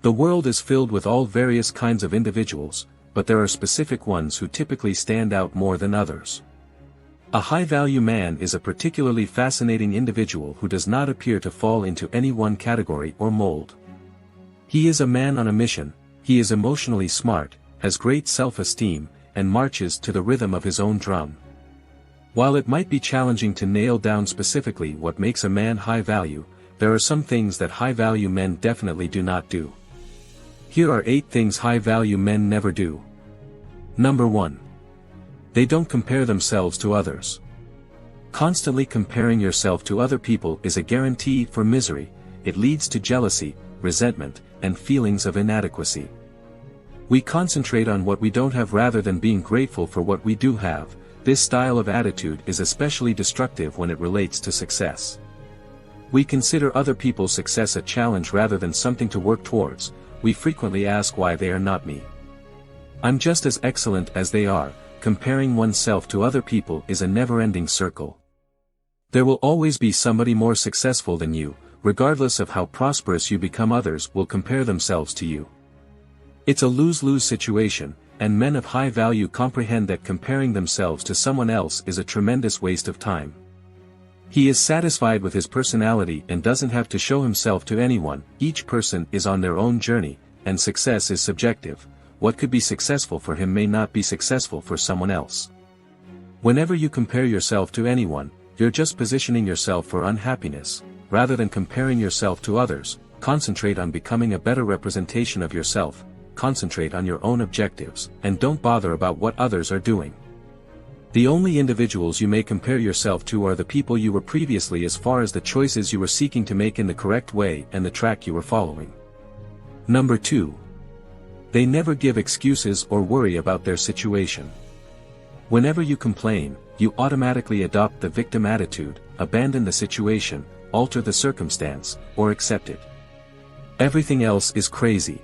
The world is filled with all various kinds of individuals, but there are specific ones who typically stand out more than others. A high-value man is a particularly fascinating individual who does not appear to fall into any one category or mold. He is a man on a mission, he is emotionally smart, has great self-esteem, and marches to the rhythm of his own drum. While it might be challenging to nail down specifically what makes a man high value, there are some things that high-value men definitely do not do. Here are 8 things high-value men never do. Number 1. They don't compare themselves to others. Constantly comparing yourself to other people is a guarantee for misery. It leads to jealousy, resentment, and feelings of inadequacy. We concentrate on what we don't have rather than being grateful for what we do have. This style of attitude is especially destructive when it relates to success. We consider other people's success a challenge rather than something to work towards. We frequently ask why they are not me. I'm just as excellent as they are. Comparing oneself to other people is a never-ending circle. There will always be somebody more successful than you, regardless of how prosperous you become. Others will compare themselves to you. It's a lose-lose situation, and men of high value comprehend that comparing themselves to someone else is a tremendous waste of time. He is satisfied with his personality and doesn't have to show himself to anyone. Each person is on their own journey, and success is subjective. What could be successful for him may not be successful for someone else. Whenever you compare yourself to anyone, you're just positioning yourself for unhappiness. Rather than comparing yourself to others, concentrate on becoming a better representation of yourself, concentrate on your own objectives, and don't bother about what others are doing. The only individuals you may compare yourself to are the people you were previously, as far as the choices you were seeking to make in the correct way and the track you were following. Number 2. They never give excuses or worry about their situation. Whenever you complain, you automatically adopt the victim attitude, abandon the situation, alter the circumstance, or accept it. Everything else is crazy.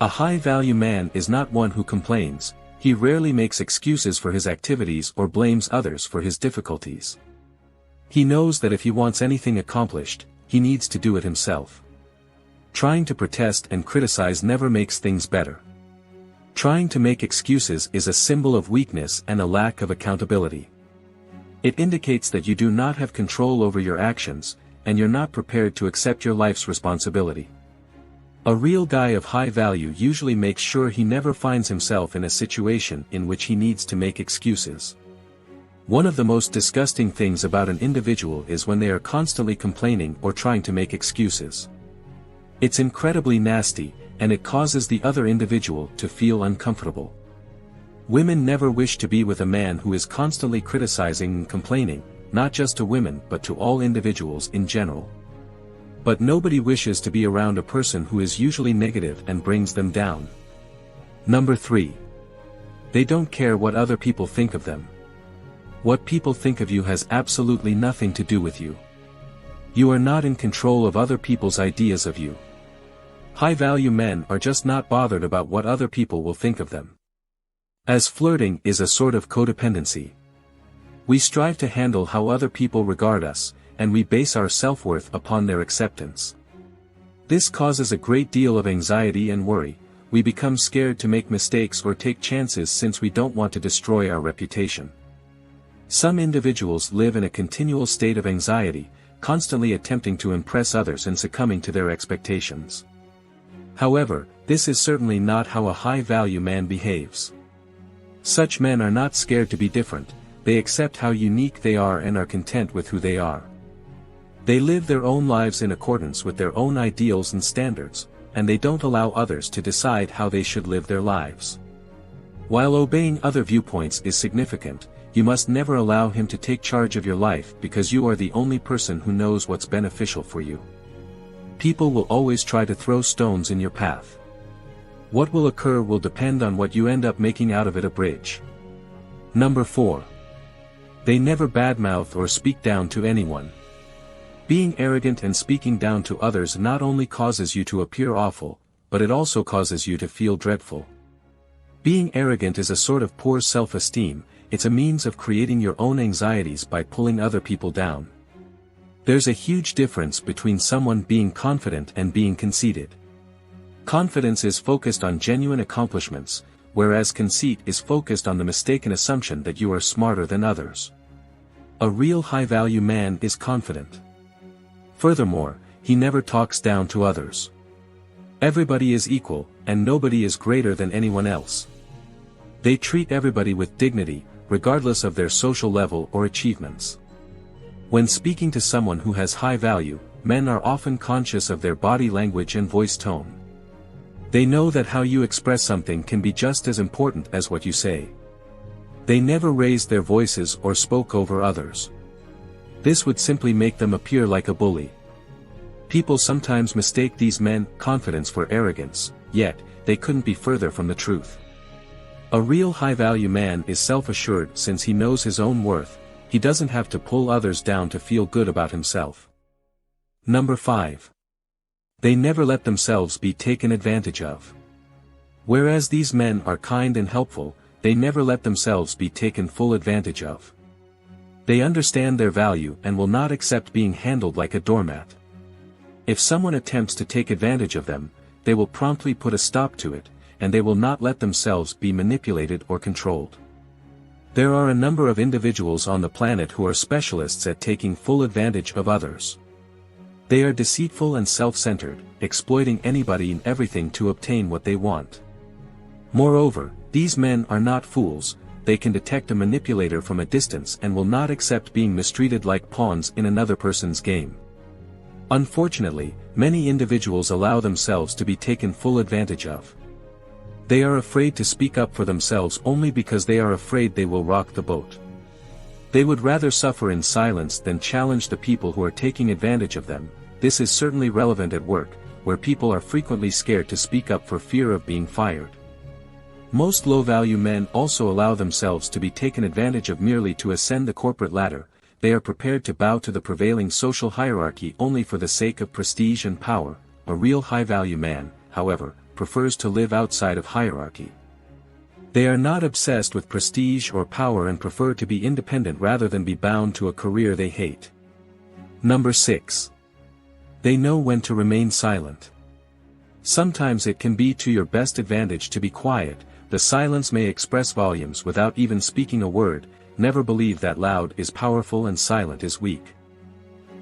A high-value man is not one who complains. He rarely makes excuses for his activities or blames others for his difficulties. He knows that if he wants anything accomplished, he needs to do it himself. Trying to protest and criticize never makes things better. Trying to make excuses is a symbol of weakness and a lack of accountability. It indicates that you do not have control over your actions, and you're not prepared to accept your life's responsibility. A real guy of high value usually makes sure he never finds himself in a situation in which he needs to make excuses. One of the most disgusting things about an individual is when they are constantly complaining or trying to make excuses. It's incredibly nasty, and it causes the other individual to feel uncomfortable. Women never wish to be with a man who is constantly criticizing and complaining, not just to women but to all individuals in general. But nobody wishes to be around a person who is usually negative and brings them down. Number 3. They don't care what other people think of them. What people think of you has absolutely nothing to do with you. You are not in control of other people's ideas of you. High-value men are just not bothered about what other people will think of them. As flirting is a sort of codependency. We strive to handle how other people regard us, and we base our self-worth upon their acceptance. This causes a great deal of anxiety and worry. We become scared to make mistakes or take chances since we don't want to destroy our reputation. Some individuals live in a continual state of anxiety, constantly attempting to impress others and succumbing to their expectations. However, this is certainly not how a high-value man behaves. Such men are not scared to be different. They accept how unique they are and are content with who they are. They live their own lives in accordance with their own ideals and standards, and they don't allow others to decide how they should live their lives. While obeying other viewpoints is significant, you must never allow him to take charge of your life because you are the only person who knows what's beneficial for you. People will always try to throw stones in your path. What will occur will depend on what you end up making out of it a bridge. Number 4. They never badmouth or speak down to anyone. Being arrogant and speaking down to others not only causes you to appear awful, but it also causes you to feel dreadful. Being arrogant is a sort of poor self-esteem. It's a means of creating your own anxieties by pulling other people down. There's a huge difference between someone being confident and being conceited. Confidence is focused on genuine accomplishments, whereas conceit is focused on the mistaken assumption that you are smarter than others. A real high-value man is confident. Furthermore, he never talks down to others. Everybody is equal, and nobody is greater than anyone else. They treat everybody with dignity, regardless of their social level or achievements. When speaking to someone who has high value, men are often conscious of their body language and voice tone. They know that how you express something can be just as important as what you say. They never raised their voices or spoke over others. This would simply make them appear like a bully. People sometimes mistake these men's confidence for arrogance, yet, they couldn't be further from the truth. A real high-value man is self-assured since he knows his own worth. He doesn't have to pull others down to feel good about himself. Number 5. They never let themselves be taken advantage of. Whereas these men are kind and helpful, they never let themselves be taken full advantage of. They understand their value and will not accept being handled like a doormat. If someone attempts to take advantage of them, they will promptly put a stop to it, and they will not let themselves be manipulated or controlled. There are a number of individuals on the planet who are specialists at taking full advantage of others. They are deceitful and self-centered, exploiting anybody and everything to obtain what they want. Moreover, these men are not fools. They can detect a manipulator from a distance and will not accept being mistreated like pawns in another person's game. Unfortunately, many individuals allow themselves to be taken full advantage of. They are afraid to speak up for themselves only because they are afraid they will rock the boat. They would rather suffer in silence than challenge the people who are taking advantage of them. This is certainly relevant at work, where people are frequently scared to speak up for fear of being fired. Most low-value men also allow themselves to be taken advantage of merely to ascend the corporate ladder. They are prepared to bow to the prevailing social hierarchy only for the sake of prestige and power. A real high-value man, however, prefers to live outside of hierarchy. They are not obsessed with prestige or power and prefer to be independent rather than be bound to a career they hate. Number 6. They know when to remain silent. Sometimes it can be to your best advantage to be quiet. The silence may express volumes without even speaking a word. Never believe that loud is powerful and silent is weak.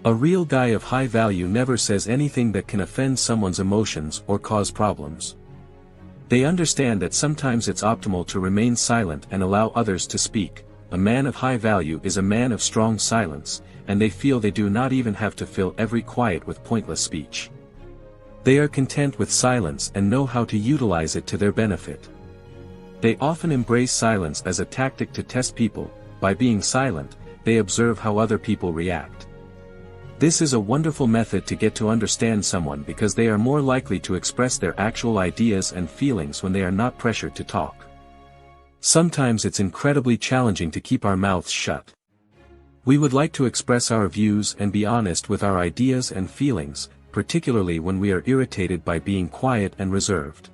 A real guy of high value never says anything that can offend someone's emotions or cause problems. They understand that sometimes it's optimal to remain silent and allow others to speak. A man of high value is a man of strong silence, and they feel they do not even have to fill every quiet with pointless speech. They are content with silence and know how to utilize it to their benefit. They often embrace silence as a tactic to test people. By being silent, they observe how other people react. This is a wonderful method to get to understand someone because they are more likely to express their actual ideas and feelings when they are not pressured to talk. Sometimes it's incredibly challenging to keep our mouths shut. We would like to express our views and be honest with our ideas and feelings, particularly when we are irritated by being quiet and reserved.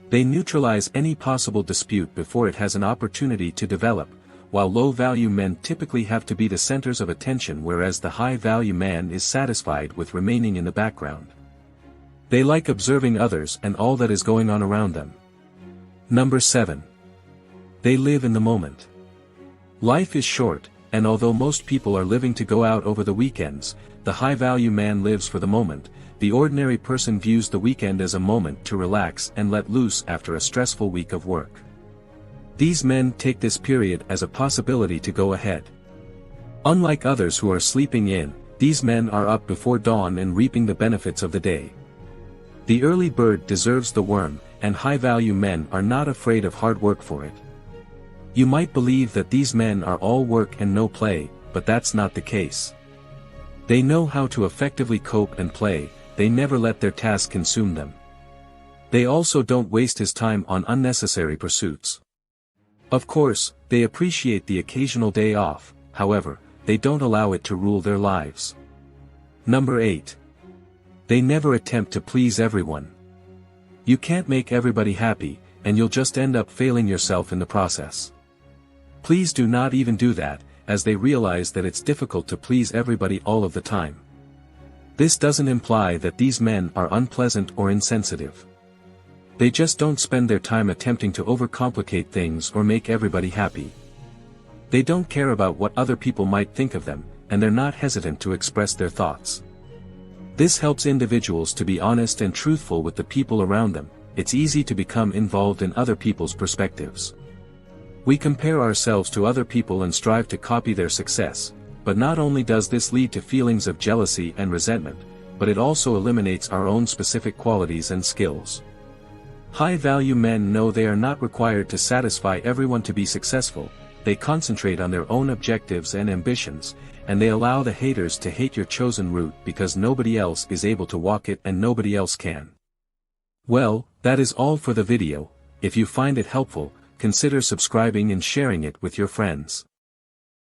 They neutralize any possible dispute before it has an opportunity to develop, while low-value men typically have to be the centers of attention whereas the high-value man is satisfied with remaining in the background. They like observing others and all that is going on around them. Number 7. They live in the moment. Life is short, and although most people are living to go out over the weekends, the high-value man lives for the moment. The ordinary person views the weekend as a moment to relax and let loose after a stressful week of work. These men take this period as a possibility to go ahead. Unlike others who are sleeping in, these men are up before dawn and reaping the benefits of the day. The early bird deserves the worm, and high-value men are not afraid of hard work for it. You might believe that these men are all work and no play, but that's not the case. They know how to effectively cope and play. They never let their task consume them. They also don't waste his time on unnecessary pursuits. Of course, they appreciate the occasional day off, however, they don't allow it to rule their lives. Number 8. They never attempt to please everyone. You can't make everybody happy, and you'll just end up failing yourself in the process. Please do not even do that, as they realize that it's difficult to please everybody all of the time. This doesn't imply that these men are unpleasant or insensitive. They just don't spend their time attempting to overcomplicate things or make everybody happy. They don't care about what other people might think of them, and they're not hesitant to express their thoughts. This helps individuals to be honest and truthful with the people around them. It's easy to become involved in other people's perspectives. We compare ourselves to other people and strive to copy their success, but not only does this lead to feelings of jealousy and resentment, but it also eliminates our own specific qualities and skills. High-value men know they are not required to satisfy everyone to be successful. They concentrate on their own objectives and ambitions, and they allow the haters to hate your chosen route because nobody else is able to walk it and nobody else can. Well, that is all for the video. If you find it helpful, consider subscribing and sharing it with your friends.